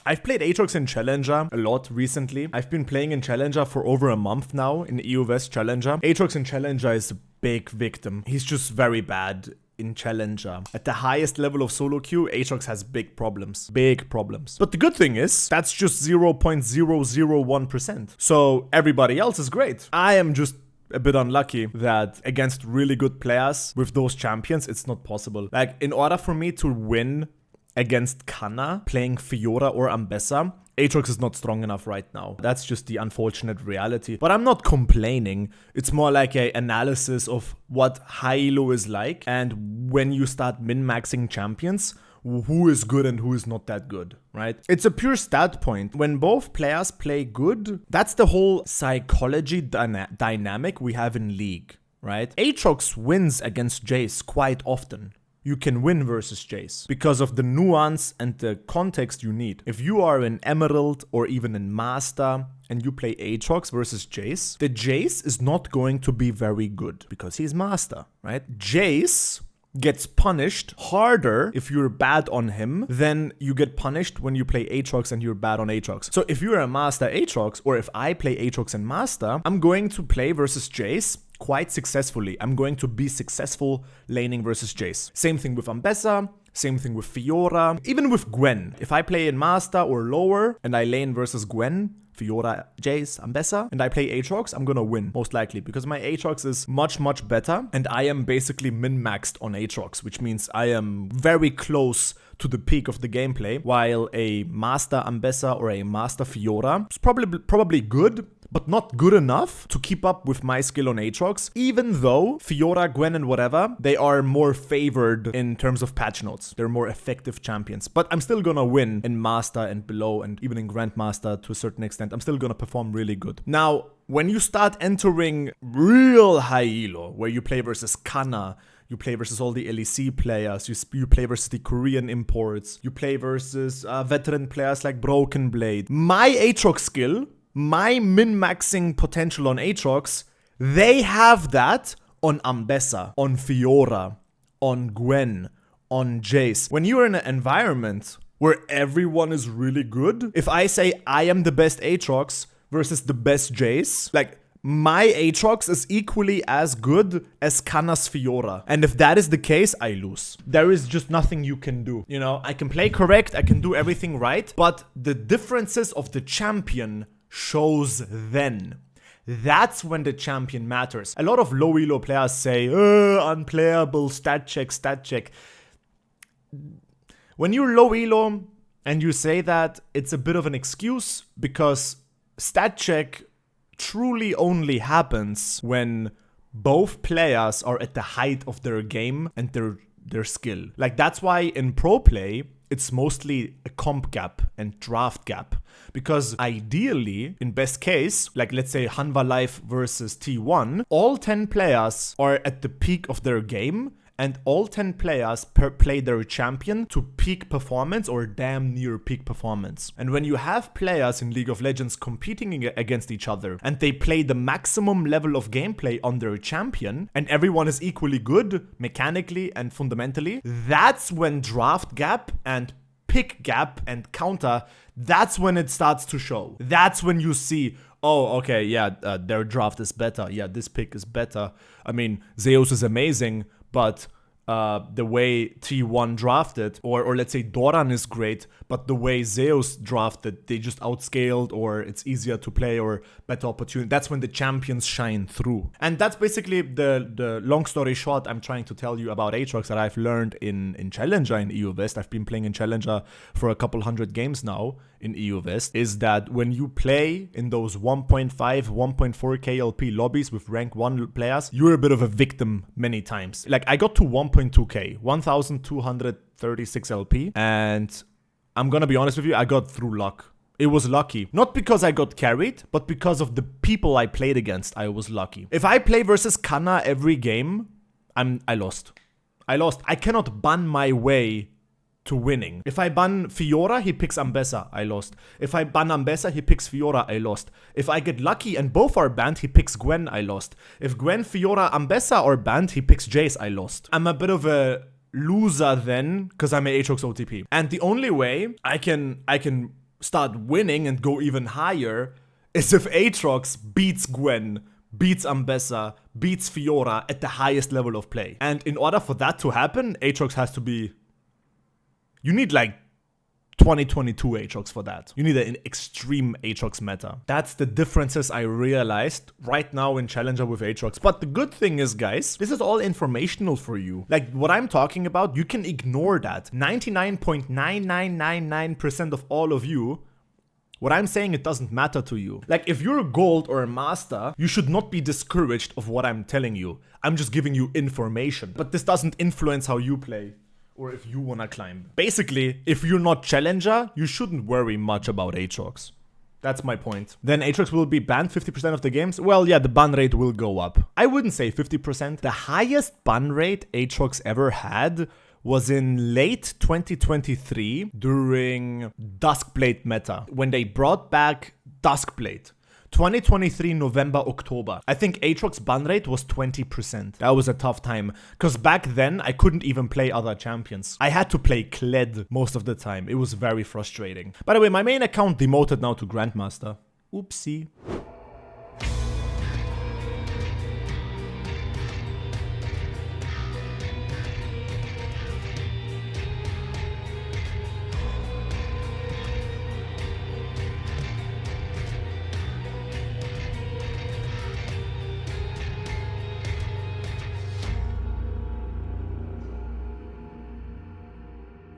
I've played Aatrox in Challenger a lot recently. I've been playing in Challenger for over a month now, in EU West Challenger. Aatrox in Challenger is a big victim. He's just very bad in Challenger. At the highest level of solo queue, Aatrox has big problems. Big problems. But the good thing is, that's just 0.001%. So everybody else is great. I am just a bit unlucky that against really good players with those champions, it's not possible. Like, in order for me to win against Kana, playing Fiora or Ambessa, Aatrox is not strong enough right now. That's just the unfortunate reality. But I'm not complaining. It's more like an analysis of what high elo is like. And when you start min-maxing champions, who is good and who is not that good, right? It's a pure stat point. When both players play good, that's the whole psychology dynamic we have in League, right? Aatrox wins against Jace quite often. You can win versus Jace because of the nuance and the context you need. If you are in Emerald or even in Master and you play Aatrox versus Jace, the Jace is not going to be very good because he's Master, right? Jace gets punished harder if you're bad on him than you get punished when you play Aatrox and you're bad on Aatrox. So if you're a Master Aatrox, or if I play Aatrox and Master, I'm going to play versus Jace quite successfully. I'm going to be successful laning versus Jace. Same thing with Ambessa, same thing with Fiora, even with Gwen. If I play in Master or lower and I lane versus Gwen, Fiora, Jace, Ambessa, and I play Aatrox, I'm gonna win, most likely, because my Aatrox is much, much better, and I am basically min-maxed on Aatrox, which means I am very close to the peak of the gameplay, while a Master Ambessa or a Master Fiora is probably good, but not good enough to keep up with my skill on Aatrox, even though Fiora, Gwen, and whatever, they are more favored in terms of patch notes. They're more effective champions. But I'm still gonna win in Master and below, and even in Grandmaster to a certain extent. I'm still gonna perform really good. Now, when you start entering real high elo, where you play versus Kana, you play versus all the LEC players, you play versus the Korean imports, you play versus veteran players like Broken Blade. My Aatrox skill, my min-maxing potential on Aatrox, they have that on Ambessa, on Fiora, on Gwen, on Jace. When you're in an environment where everyone is really good, if I say I am the best Aatrox versus the best Jace, like, my Aatrox is equally as good as Kana's Fiora. And if that is the case, I lose. There is just nothing you can do. You know, I can play correct, I can do everything right, but the differences of the champion shows then. That's when the champion matters. A lot of low elo players say, unplayable, stat check, stat check. When you're low elo and you say that, it's a bit of an excuse, because stat check truly only happens when both players are at the height of their game and their skill. Like, that's why in pro play, it's mostly a comp gap and draft gap. Because ideally, in best case, like let's say Hanwha Life versus T1, all 10 players are at the peak of their game, and all 10 players play their champion to peak performance or damn near peak performance. And when you have players in League of Legends competing against each other and they play the maximum level of gameplay on their champion and everyone is equally good mechanically and fundamentally, that's when draft gap and pick gap and counter, that's when it starts to show. That's when you see, oh, okay, yeah, their draft is better. Yeah, this pick is better. I mean, Zeus is amazing, but the way T1 drafted, or let's say Doran is great, but the way Zeus drafted, they just outscaled, or it's easier to play, or better opportunity. That's when the champions shine through. And that's basically the long story short I'm trying to tell you about Aatrox that I've learned in Challenger in EU West. I've been playing in Challenger for a couple hundred games now in EU West, is that when you play in those 1.5, 1.4 KLP lobbies with rank 1 players, you're a bit of a victim many times. Like, I got to 1.2k, 1,236 LP, and I'm gonna be honest with you, I got through luck. It was lucky. Not because I got carried, but because of the people I played against, I was lucky. If I play versus Kana every game, I lost. I cannot ban my way to winning. If I ban Fiora, he picks Ambessa, I lost. If I ban Ambessa, he picks Fiora, I lost. If I get lucky and both are banned, he picks Gwen, I lost. If Gwen, Fiora, Ambessa are banned, he picks Jace, I lost. I'm a bit of a loser then, because I'm an Aatrox OTP. And the only way I can start winning and go even higher is if Aatrox beats Gwen, beats Ambessa, beats Fiora at the highest level of play. And in order for that to happen, Aatrox has to be... You need like 2022 Aatrox for that. You need an extreme Aatrox meta. That's the differences I realized right now in Challenger with Aatrox. But the good thing is, guys, this is all informational for you. Like, what I'm talking about, you can ignore that. 99.9999% of all of you, what I'm saying, it doesn't matter to you. Like, if you're a gold or a master, you should not be discouraged of what I'm telling you. I'm just giving you information. But this doesn't influence how you play or if you wanna climb. Basically, if you're not Challenger, you shouldn't worry much about Aatrox. That's my point. Then Aatrox will be banned 50% of the games? Well, yeah, the ban rate will go up. I wouldn't say 50%. The highest ban rate Aatrox ever had was in late 2023 during Duskblade meta, when they brought back Duskblade. 2023 November, October. I think Aatrox ban rate was 20%. That was a tough time, because back then I couldn't even play other champions. I had to play Kled most of the time. It was very frustrating. By the way, my main account demoted now to Grandmaster. Oopsie.